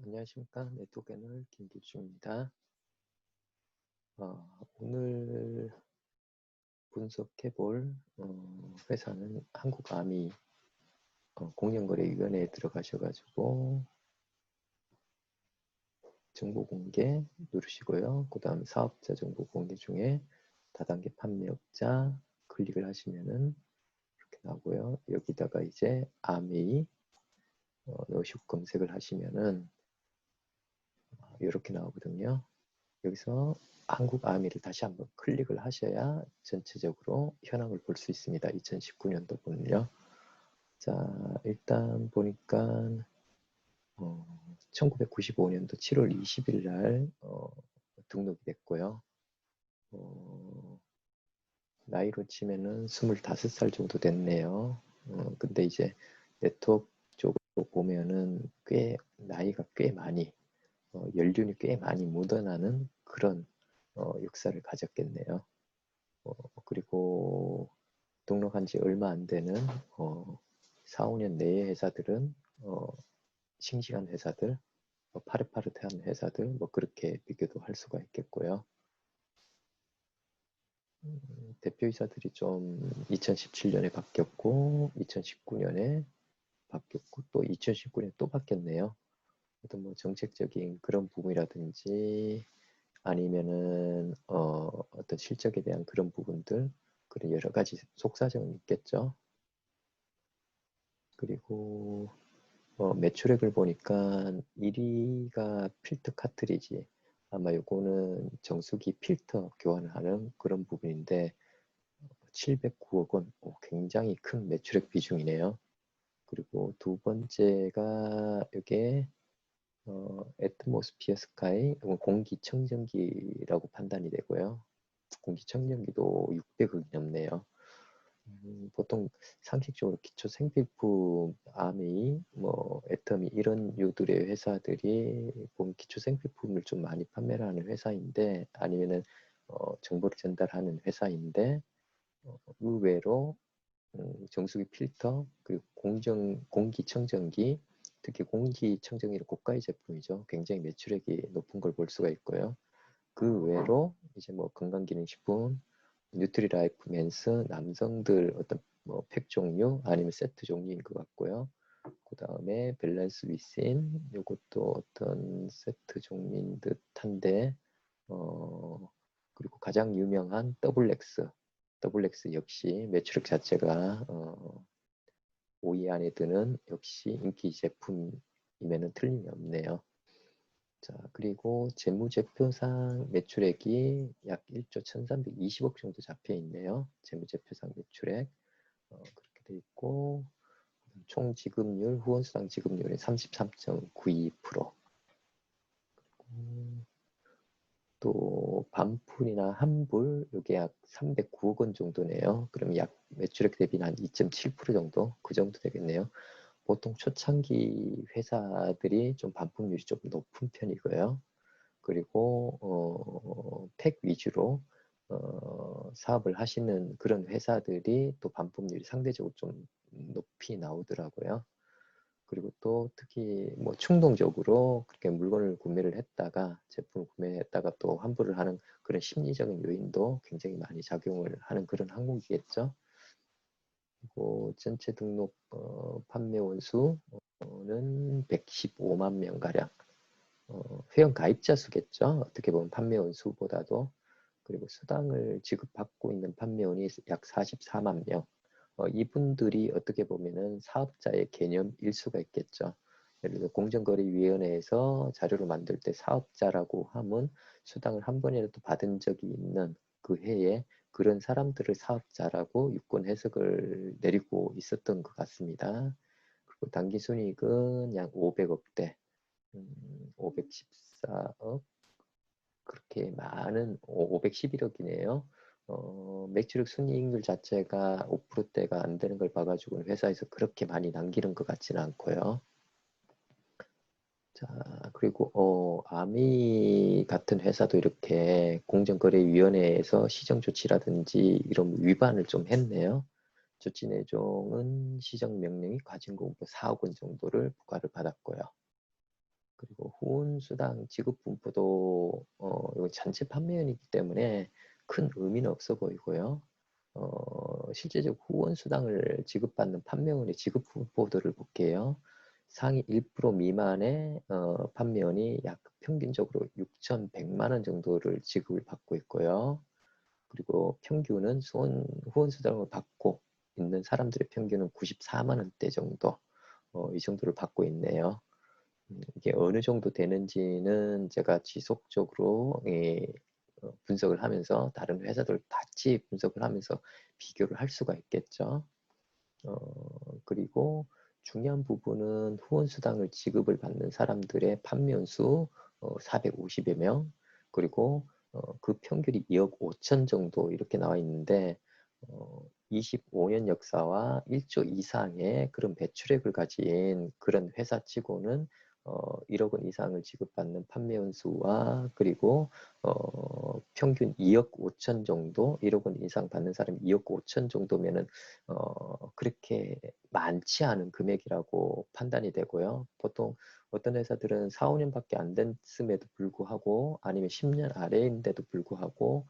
안녕하십니까. 네트워크 애널 김길중입니다. 오늘 분석해 볼 회사는 한국아미 공정거래위원회에 들어가셔가지고 정보 공개 누르시고요. 그 다음 사업자 정보 공개 중에 다단계 판매업자 클릭을 하시면은 이렇게 나오고요. 여기다가 이제 아미 넣으시고 검색을 하시면은 이렇게 나오거든요. 여기서 한국 아미를 다시 한번 클릭을 하셔야 전체적으로 현황을 볼 수 있습니다. 2019년도 분을요. 자, 일단 보니까 1995년도 7월 20일 날 등록이 됐고요. 나이로 치면은 25살 정도 됐네요. 근데 이제 네트워크 쪽으로 보면은 나이가 꽤 많이 연륜이 꽤 많이 묻어나는 그런 역사를 가졌겠네요. 그리고 등록한 지 얼마 안 되는 4, 5년 내의 회사들은 싱싱한 회사들, 파릇파릇한 회사들 뭐 그렇게 비교도 할 수가 있겠고요. 대표이사들이 좀 2017년에 바뀌었고 2019년에 바뀌었고 또 2019년에 또 바뀌었네요. 어떤 뭐 정책적인 그런 부분이라든지 아니면은 어떤 실적에 대한 그런 부분들 그런 여러 가지 속사정은 있겠죠. 그리고 매출액을 보니까 1위가 필터 카트리지 아마 요거는 정수기 필터 교환하는 그런 부분인데 709억 원 굉장히 큰 매출액 비중이네요. 그리고 두 번째가 이게 애트모스피어 스카이 공기청정기라고 판단이 되고요. 공기청정기도 600억이 넘네요. 보통 상식적으로 기초 생필품, 아미, 뭐 애터미 이런 류들의 회사들이 보면 기초 생필품을 좀 많이 판매를 하는 회사인데 아니면은 정보를 전달하는 회사인데 의외로 정수기 필터 그리고 공기청정기 특히 공기청정기는 고가의 제품이죠. 굉장히 매출액이 높은 걸 볼 수가 있고요. 그 외로 이제 뭐 건강기능식품, 뉴트리라이프 맨스 남성들 어떤 뭐 팩 종류 아니면 세트 종류인 것 같고요. 그 다음에 밸런스 위신 이것도 어떤 세트 종류인 듯한데 그리고 가장 유명한 더블렉스 역시 매출액 자체가 5위 안에 드는 역시 인기 제품임에는 틀림이 없네요. 자, 그리고 재무제표상 매출액이 약 1조 1320억 정도 잡혀 있네요. 재무제표상 매출액 그렇게 돼 있고 총 지급률, 후원수당 지급률이 33.92%. 또 반풀이나 환불 이게 약 309억 원 정도네요. 그럼 약 매출액 대비는 한 2.7% 정도 그 정도 되겠네요. 보통 초창기 회사들이 좀 반품률이 좀 높은 편이고요. 그리고 팩 위주로 사업을 하시는 그런 회사들이 또 반품률이 상대적으로 좀 높이 나오더라고요. 그리고 또 특히 뭐 충동적으로 그렇게 물건을 구매를 했다가 제품을 구매했다가 또 환불을 하는 그런 심리적인 요인도 굉장히 많이 작용을 하는 그런 항목이겠죠. 그리고 전체 등록 판매원 수는 115만 명 가량. 회원 가입자 수겠죠. 어떻게 보면 판매원 수보다도. 그리고 수당을 지급받고 있는 판매원이 약 44만 명. 이분들이 어떻게 보면은 사업자의 개념일 수가 있겠죠. 예를 들어 공정거래위원회에서 자료를 만들 때 사업자라고 하면 수당을 한 번이라도 받은 적이 있는 그 해에 그런 사람들을 사업자라고 유권 해석을 내리고 있었던 것 같습니다. 그리고 당기순이익은 약 500억대, 514억, 그렇게 많은 511억이네요. 매출액 순이익률 자체가 5%대가 안 되는 걸 봐가지고 회사에서 그렇게 많이 남기는 것 같지는 않고요. 자, 그리고 아미 같은 회사도 이렇게 공정거래위원회에서 시정조치라든지 이런 위반을 좀 했네요. 조치 내종은 시정명령이 과징금부 4억 원 정도를 부과를 받았고요. 그리고 후원수당 지급 분포도 이거 전체 판매연이기 때문에 큰 의미는 없어 보이고요. 실제적 후원수당을 지급받는 판매원의 지급 분포들을 볼게요. 상위 1% 미만의 판매원이 약 평균적으로 6,100만 원 정도를 지급을 받고 있고요. 그리고 평균은 후원수당을 받고 있는 사람들의 평균은 94만 원대 정도, 이 정도를 받고 있네요. 이게 어느 정도 되는지는 제가 지속적으로 분석을 하면서 다른 회사들 같이 분석을 하면서 비교를 할 수가 있겠죠. 그리고 중요한 부분은 후원수당을 지급을 받는 사람들의 판매원 수 450여 명, 그리고 그 평균이 2억 5천 정도 이렇게 나와 있는데 25년 역사와 1조 이상의 그런 매출액을 가진 그런 회사치고는 1억 원 이상을 지급받는 판매원 수와 그리고 평균 2억 5천 정도, 1억 원 이상 받는 사람이 2억 5천 정도면은 그렇게 많지 않은 금액이라고 판단이 되고요. 보통 어떤 회사들은 4, 5년밖에 안 됐음에도 불구하고 아니면 10년 아래인데도 불구하고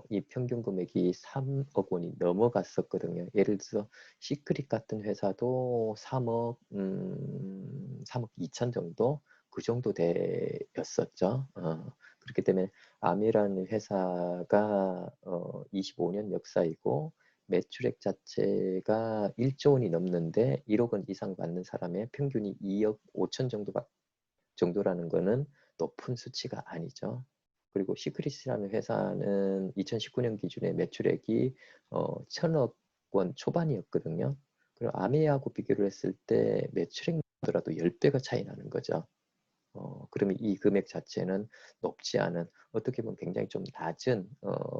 이 평균 금액이 3억 원이 넘어갔었거든요. 예를 들어서 시크릿 같은 회사도 3억 2천 정도 그 정도 되었었죠. 그렇기 때문에 아미라는 회사가 25년 역사이고 매출액 자체가 1조 원이 넘는데 1억 원 이상 받는 사람의 평균이 2억 5천 정도라는 거는 높은 수치가 아니죠. 그리고 시크릿이라는 회사는 2019년 기준에 매출액이 1,000억 원 초반이었거든요. 그리고 아메하고 비교를 했을 때 매출액보다도 10배가 차이 나는 거죠. 그러면 이 금액 자체는 높지 않은 어떻게 보면 굉장히 좀 낮은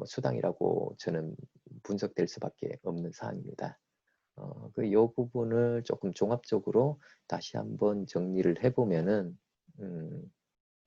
수당이라고 저는 분석될 수밖에 없는 사안입니다. 요 부분을 조금 종합적으로 다시 한번 정리를 해보면은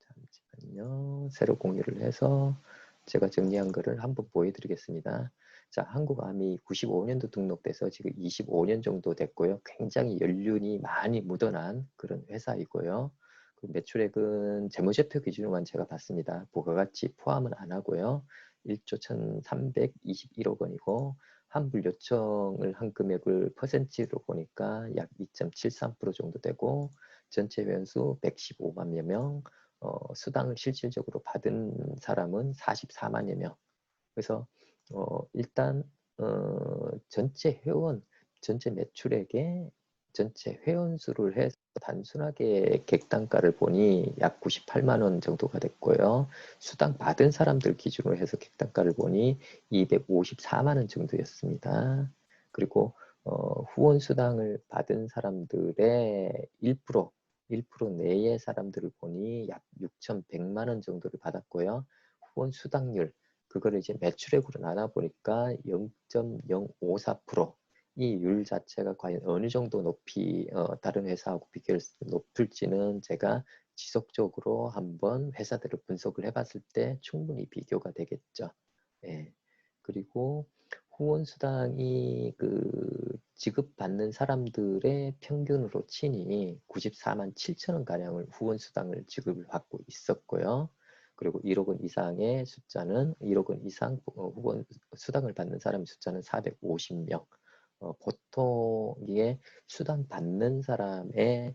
잠시만요. 새로 공유를 해서 제가 정리한 거를 한번 보여드리겠습니다. 자, 한국암이 95년도 등록돼서 지금 25년 정도 됐고요. 굉장히 연륜이 많이 묻어난 그런 회사이고요. 그 매출액은 재무제표 기준으로만 제가 봤습니다. 부가가치 포함은 안 하고요. 1조 1,321억 원이고 환불 요청을 한 금액을 퍼센트로 보니까 약 2.73% 정도 되고 전체 회원수 115만여 명, 수당을 실질적으로 받은 사람은 44만여 명. 그래서 일단 전체 회원, 전체 매출액의 전체 회원 수를 해서 단순하게 객단가를 보니 약 98만 원 정도가 됐고요. 수당 받은 사람들 기준으로 해서 객단가를 보니 254만 원 정도였습니다. 그리고 후원 수당을 받은 사람들의 1% 내의 사람들을 보니 약 6,100만 원 정도를 받았고요. 후원 수당률 그거를 이제 매출액으로 나눠 보니까 0.054%. 이 율 자체가 과연 어느 정도 높이 다른 회사하고 비교했을 때 높을지는 제가 지속적으로 한번 회사들을 분석을 해봤을 때 충분히 비교가 되겠죠. 예. 그리고 후원 수당이 그 지급받는 사람들의 평균으로 치니 94만 7천 원 가량을 후원 수당을 지급을 받고 있었고요. 그리고 1억 원 이상의 숫자는 1억 원 이상 후원 수당을 받는 사람의 숫자는 450명. 보통 이게 수당 받는 사람의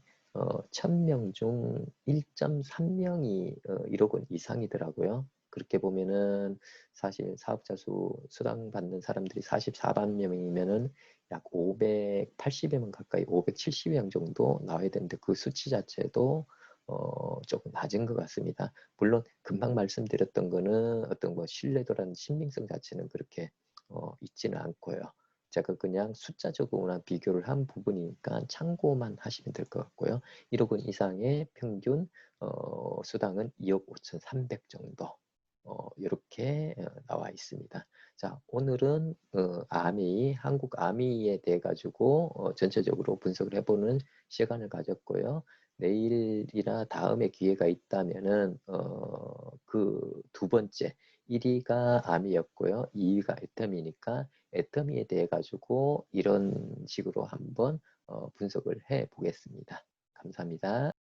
1000명 중 1.3명이 1억 원 이상이더라고요. 그렇게 보면은 사실 사업자 수 수당 받는 사람들이 44만 명이면은 약 580여 명 가까이 570명 정도 나와야 되는데 그 수치 자체도 조금 낮은 것 같습니다. 물론 금방 말씀드렸던 거는 어떤 뭐 신뢰도라는 신빙성 자체는 그렇게 있지는 않고요. 제가 그냥 숫자적으로만 비교를 한 부분이니까 참고만 하시면 될 것 같고요. 1억 원 이상의 평균 수당은 2억 5,300 정도 이렇게 나와 있습니다. 자, 오늘은 아미, 한국 아미에 대해 가지고 전체적으로 분석을 해보는 시간을 가졌고요. 내일이나 다음에 기회가 있다면은 그 두 번째 1위가 아미였고요. 2위가 애터미니까 애터미에 대해 가지고 이런 식으로 한번 분석을 해 보겠습니다. 감사합니다.